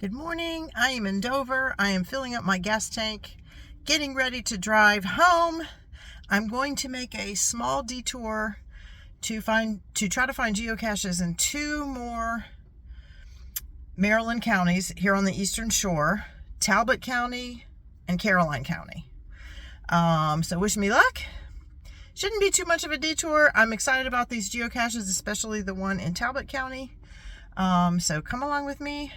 Good morning. I am in Dover. I am filling up my gas tank, getting ready to drive home. I'm going to make a small detour to try to find geocaches in two more Maryland counties here on the Eastern Shore, Talbot County and Caroline County. So wish me luck. Shouldn't be too much of a detour. I'm excited about these geocaches, especially the one in Talbot County. So come along with me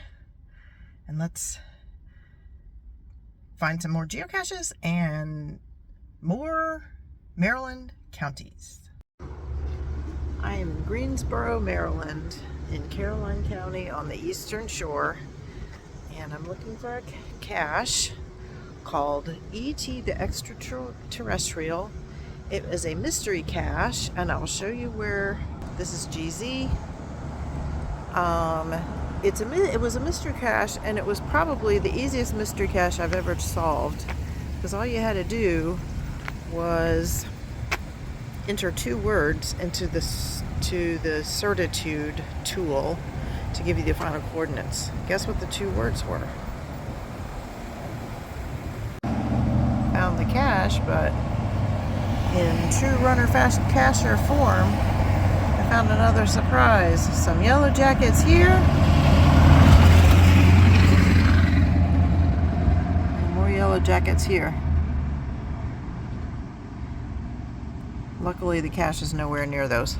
and let's find some more geocaches and more Maryland counties. I am in Greensboro, Maryland, in Caroline County on the Eastern Shore, and I'm looking for a cache called E.T. the Extraterrestrial. It is a mystery cache, and I'll show you where. This is GZ. It was a mystery cache, and it was probably the easiest mystery cache I've ever solved, because all you had to do was enter two words into the certitude tool to give you the final coordinates. Guess what the two words were? Found the cache, but in true runner fast cacher form, I found another surprise. Some yellow jackets here, and more yellow jackets here. Luckily, the cache is nowhere near those.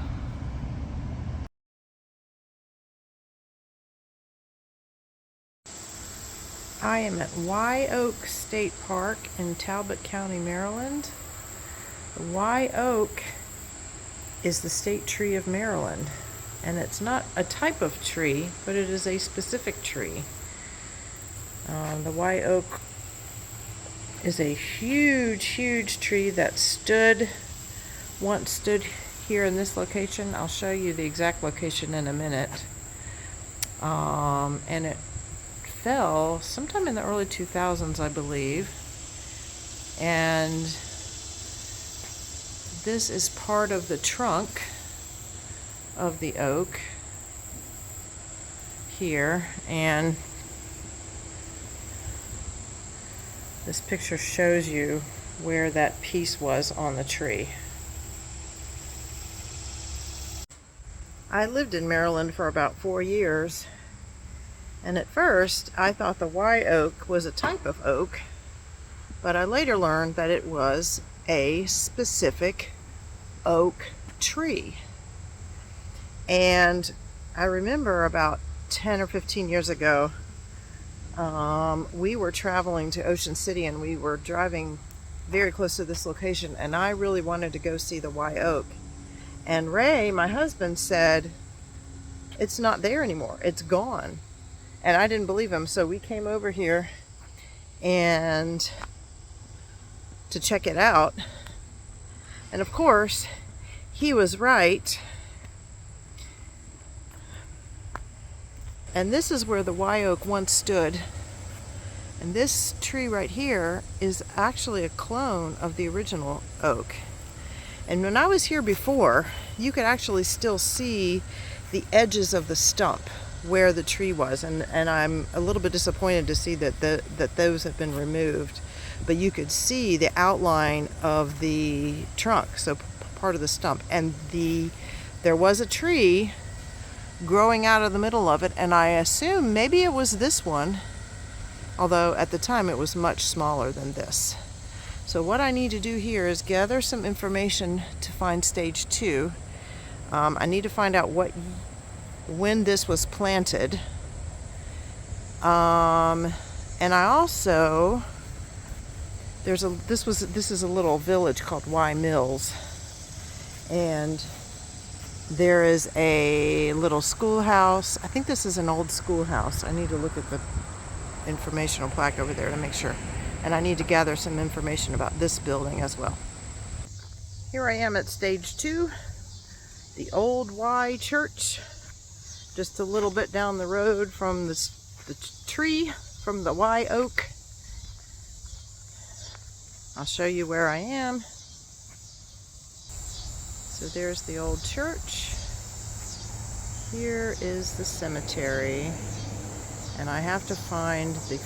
I am at Wye Oak State Park in Talbot County, Maryland. The Wye Oak is the state tree of Maryland, and it's not a type of tree, but it is a specific tree. The Wye Oak is a huge tree that once stood here in this location. I'll show you the exact location in a minute. And it fell sometime in the early 2000s, I believe. And this is part of the trunk of the oak here, and this picture shows you where that piece was on the tree. I lived in Maryland for about 4 years, and at first I thought the Wye oak was a type of oak, but I later learned that it was a specific oak tree. And I remember about 10 or 15 years ago, we were traveling to Ocean City, and we were driving very close to this location, and I really wanted to go see the Wye oak. And Ray, my husband, said, "It's not there anymore, it's gone." And I didn't believe him, so we came over here and to check it out. And of course, he was right. And this is where the Wye oak once stood. And this tree right here is actually a clone of the original oak. And when I was here before, you could actually still see the edges of the stump where the tree was, and I'm a little bit disappointed to see that those have been removed, but you could see the outline of the trunk, so part of the stump, and there was a tree growing out of the middle of it, and I assume maybe it was this one, although at the time it was much smaller than this. So what I need to do here is gather some information to find stage 2. I need to find out when this was planted. And I also, this is a little village called Wye Mills, and there is a little schoolhouse. I think this is an old schoolhouse. I need to look at the informational plaque over there to make sure. And I need to gather some information about this building as well. Here I am at stage 2, the old Wye Church, just a little bit down the road from the tree, from the Wye oak. I'll show you where I am. So there's the old church. Here is the cemetery. And I have to find the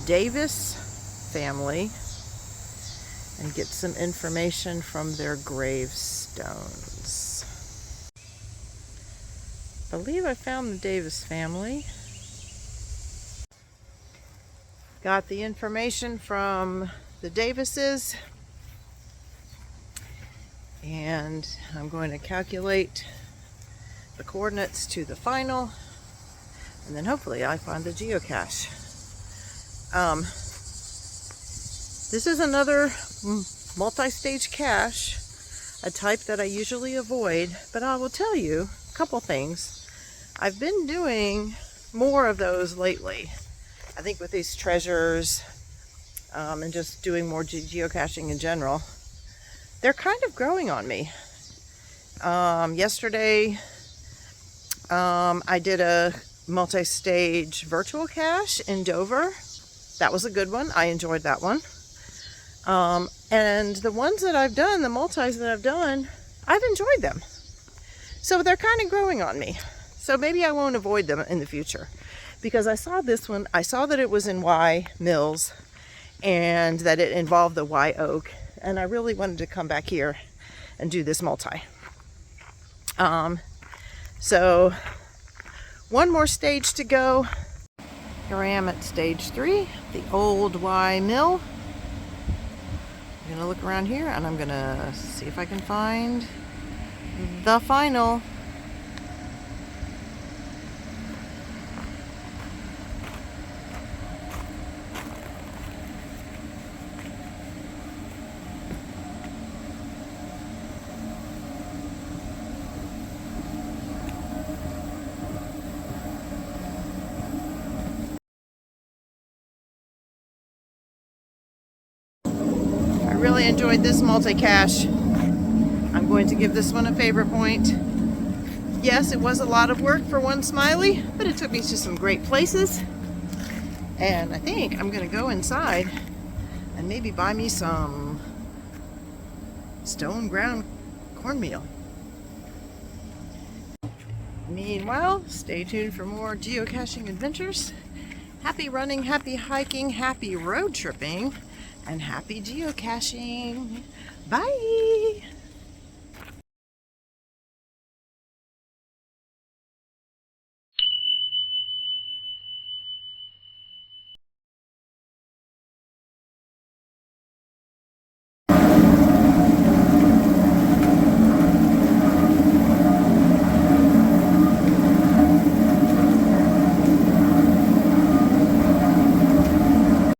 Davis family and get some information from their gravestones. I believe I found the Davis family. Got the information from the Davises, and I'm going to calculate the coordinates to the final, and then hopefully I find the geocache. This is another multi-stage cache, a type that I usually avoid, but I will tell you a couple things. I've been doing more of those lately. I think with these treasures and just doing more geocaching in general, they're kind of growing on me. Yesterday, I did a multi-stage virtual cache in Dover. That was a good one. I enjoyed that one. And the ones that I've done, the multis that I've done, I've enjoyed them. So they're kind of growing on me. So maybe I won't avoid them in the future. Because I saw this one, I saw that it was in Wye Mills and that it involved the Wye oak. And I really wanted to come back here and do this multi. So one more stage to go. Here I am at stage 3, the old Wye Mill. I'm gonna look around here and I'm gonna see if I can find the final. I really enjoyed this multi-cache. I'm going to give this one a favorite point. Yes, it was a lot of work for one smiley, but it took me to some great places. And I think I'm going to go inside and maybe buy me some stone ground cornmeal. Meanwhile, stay tuned for more geocaching adventures. Happy running, happy hiking, happy road tripping, and happy geocaching. Bye!